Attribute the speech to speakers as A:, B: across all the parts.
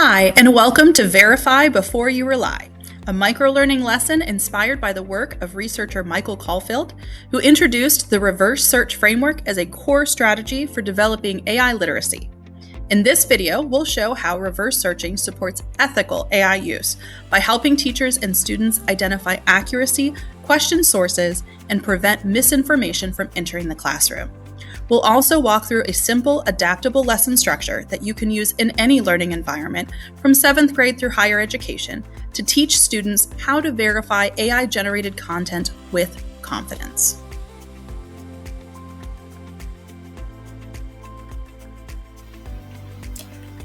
A: Hi, and welcome to Verify Before You Rely, a microlearning lesson inspired by the work of researcher Michael Caulfield, who introduced the reverse search framework as a core strategy for developing AI literacy. In this video, we'll show how reverse searching supports ethical AI use by helping teachers and students identify accuracy, question sources, and prevent misinformation from entering the classroom. We'll also walk through a simple, adaptable lesson structure that you can use in any learning environment from 7th grade through higher education to teach students how to verify AI-generated content with confidence.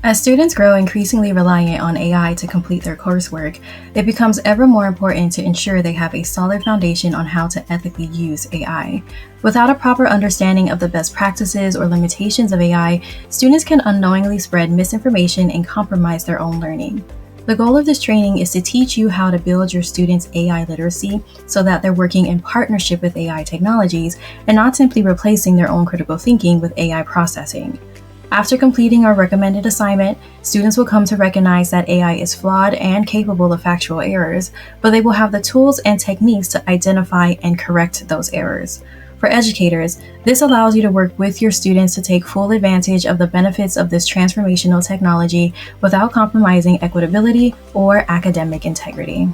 B: As students grow increasingly reliant on AI to complete their coursework, it becomes ever more important to ensure they have a solid foundation on how to ethically use AI. Without a proper understanding of the best practices or limitations of AI, students can unknowingly spread misinformation and compromise their own learning. The goal of this training is to teach you how to build your students' AI literacy so that they're working in partnership with AI technologies and not simply replacing their own critical thinking with AI processing. After completing our recommended assignment, students will come to recognize that AI is flawed and capable of factual errors, but they will have the tools and techniques to identify and correct those errors. For educators, this allows you to work with your students to take full advantage of the benefits of this transformational technology without compromising equitability or academic integrity.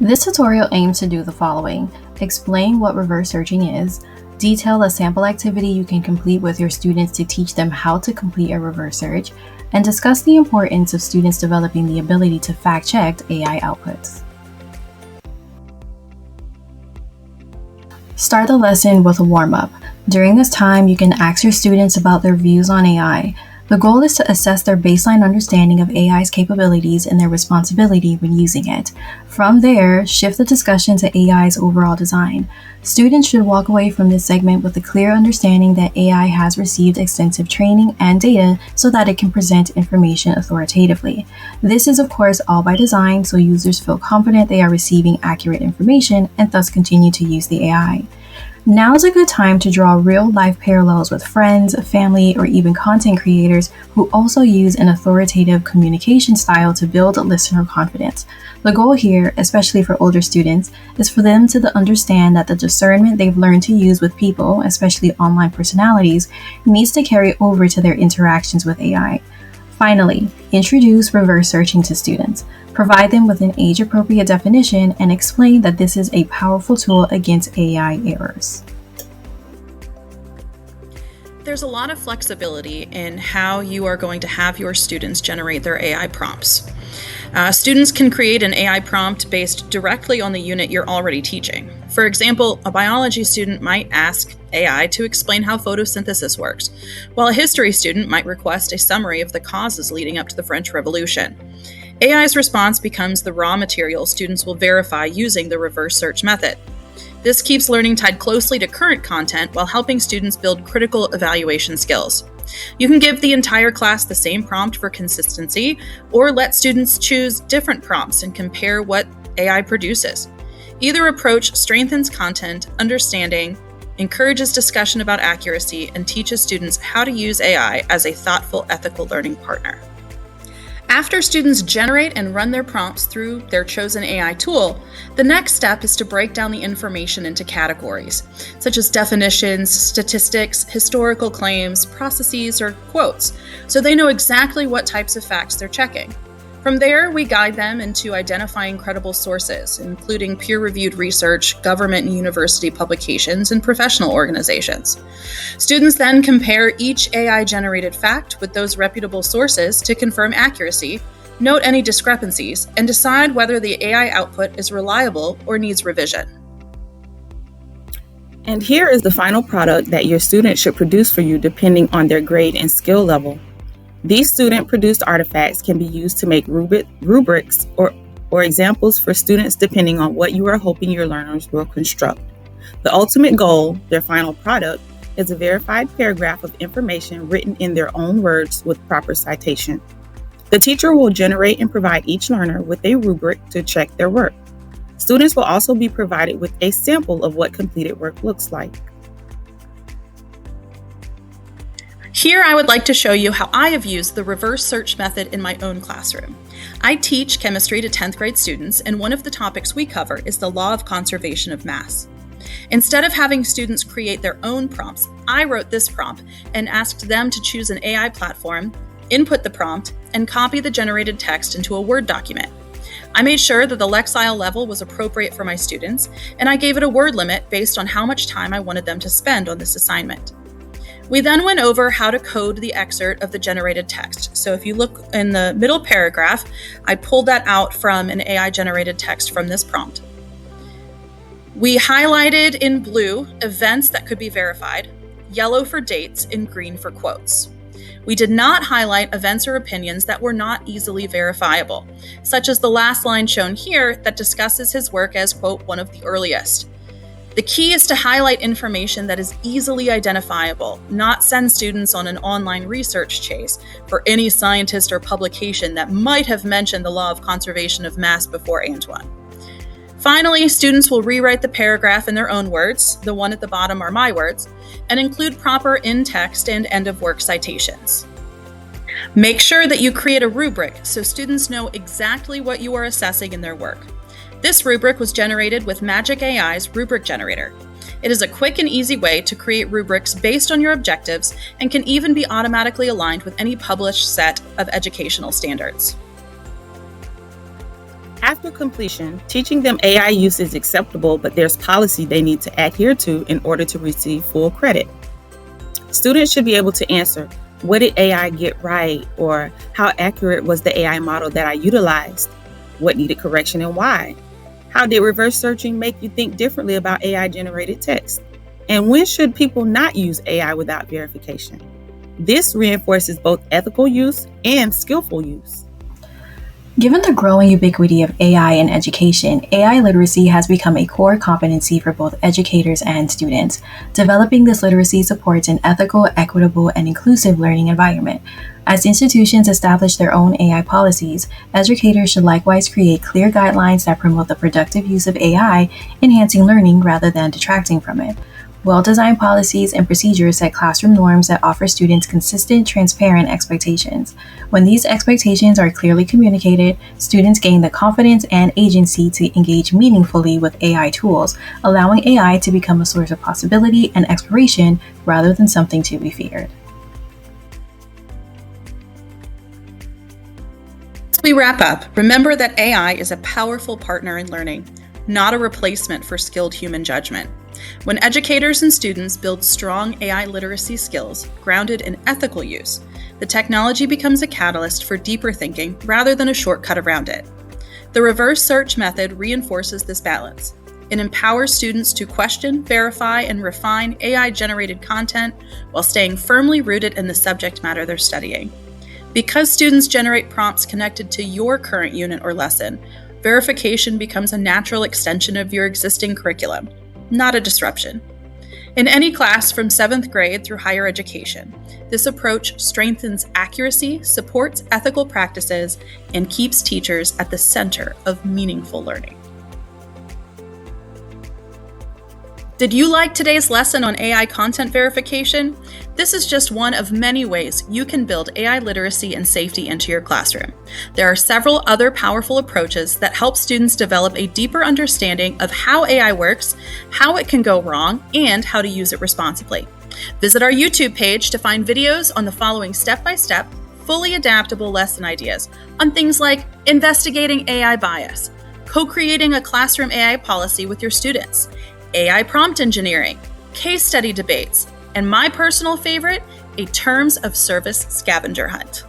B: This tutorial aims to do the following: explain what reverse searching is, detail a sample activity you can complete with your students to teach them how to complete a reverse search, and discuss the importance of students developing the ability to fact-check AI outputs. Start the lesson with a warm-up. During this time, you can ask your students about their views on AI. The goal is to assess their baseline understanding of AI's capabilities and their responsibility when using it. From there, shift the discussion to AI's overall design. Students should walk away from this segment with a clear understanding that AI has received extensive training and data so that it can present information authoritatively. This is, of course, all by design, so users feel confident they are receiving accurate information and thus continue to use the AI. Now is a good time to draw real-life parallels with friends, family, or even content creators who also use an authoritative communication style to build listener confidence. The goal here, especially for older students, is for them to understand that the discernment they've learned to use with people, especially online personalities, needs to carry over to their interactions with AI. Finally, introduce reverse searching to students. Provide them with an age-appropriate definition and explain that this is a powerful tool against AI errors.
A: There's a lot of flexibility in how you are going to have your students generate their AI prompts. Students can create an AI prompt based directly on the unit you're already teaching. For example, a biology student might ask AI to explain how photosynthesis works, while a history student might request a summary of the causes leading up to the French Revolution. AI's response becomes the raw material students will verify using the reverse search method. This keeps learning tied closely to current content while helping students build critical evaluation skills. You can give the entire class the same prompt for consistency, or let students choose different prompts and compare what AI produces. Either approach strengthens content understanding, encourages discussion about accuracy, and teaches students how to use AI as a thoughtful, ethical learning partner. After students generate and run their prompts through their chosen AI tool, the next step is to break down the information into categories, such as definitions, statistics, historical claims, processes, or quotes, so they know exactly what types of facts they're checking. From there, we guide them into identifying credible sources, including peer-reviewed research, government and university publications, and professional organizations. Students then compare each AI-generated fact with those reputable sources to confirm accuracy, note any discrepancies, and decide whether the AI output is reliable or needs revision.
C: And here is the final product that your student should produce for you depending on their grade and skill level. These student-produced artifacts can be used to make rubrics or examples for students depending on what you are hoping your learners will construct. The ultimate goal, their final product, is a verified paragraph of information written in their own words with proper citation. The teacher will generate and provide each learner with a rubric to check their work. Students will also be provided with a sample of what completed work looks like.
A: Here I would like to show you how I have used the reverse search method in my own classroom. I teach chemistry to 10th grade students, and one of the topics we cover is the law of conservation of mass. Instead of having students create their own prompts, I wrote this prompt and asked them to choose an AI platform, input the prompt, and copy the generated text into a Word document. I made sure that the Lexile level was appropriate for my students, and I gave it a word limit based on how much time I wanted them to spend on this assignment. We then went over how to code the excerpt of the generated text. So if you look in the middle paragraph, I pulled that out from an AI-generated text from this prompt. We highlighted in blue events that could be verified, yellow for dates, and green for quotes. We did not highlight events or opinions that were not easily verifiable, such as the last line shown here that discusses his work as, quote, one of the earliest. The key is to highlight information that is easily identifiable, not send students on an online research chase for any scientist or publication that might have mentioned the law of conservation of mass before Antoine. Finally, students will rewrite the paragraph in their own words, the one at the bottom are my words, and include proper in-text and end-of-work citations. Make sure that you create a rubric so students know exactly what you are assessing in their work. This rubric was generated with Magic AI's rubric generator. It is a quick and easy way to create rubrics based on your objectives and can even be automatically aligned with any published set of educational standards.
C: After completion, teaching them AI use is acceptable, but there's policy they need to adhere to in order to receive full credit. Students should be able to answer, what did AI get right? Or how accurate was the AI model that I utilized? What needed correction and why? How did reverse searching make you think differently about AI-generated text? And when should people not use AI without verification? This reinforces both ethical use and skillful use.
B: Given the growing ubiquity of AI in education, AI literacy has become a core competency for both educators and students. Developing this literacy supports an ethical, equitable, and inclusive learning environment. As institutions establish their own AI policies, educators should likewise create clear guidelines that promote the productive use of AI, enhancing learning rather than detracting from it. Well-designed policies and procedures set classroom norms that offer students consistent, transparent expectations. When these expectations are clearly communicated, students gain the confidence and agency to engage meaningfully with AI tools, allowing AI to become a source of possibility and exploration rather than something to be feared.
A: As we wrap up, remember that AI is a powerful partner in learning, not a replacement for skilled human judgment. When educators and students build strong AI literacy skills grounded in ethical use, the technology becomes a catalyst for deeper thinking rather than a shortcut around it. The reverse search method reinforces this balance. It empowers students to question, verify, and refine AI-generated content while staying firmly rooted in the subject matter they're studying. Because students generate prompts connected to your current unit or lesson, verification becomes a natural extension of your existing curriculum, not a disruption. In any class from 7th grade through higher education, this approach strengthens accuracy, supports ethical practices, and keeps teachers at the center of meaningful learning. Did you like today's lesson on AI content verification? This is just one of many ways you can build AI literacy and safety into your classroom. There are several other powerful approaches that help students develop a deeper understanding of how AI works, how it can go wrong, and how to use it responsibly. Visit our YouTube page to find videos on the following step-by-step, fully adaptable lesson ideas on things like investigating AI bias, co-creating a classroom AI policy with your students, AI prompt engineering, case study debates, and my personal favorite, a terms of service scavenger hunt.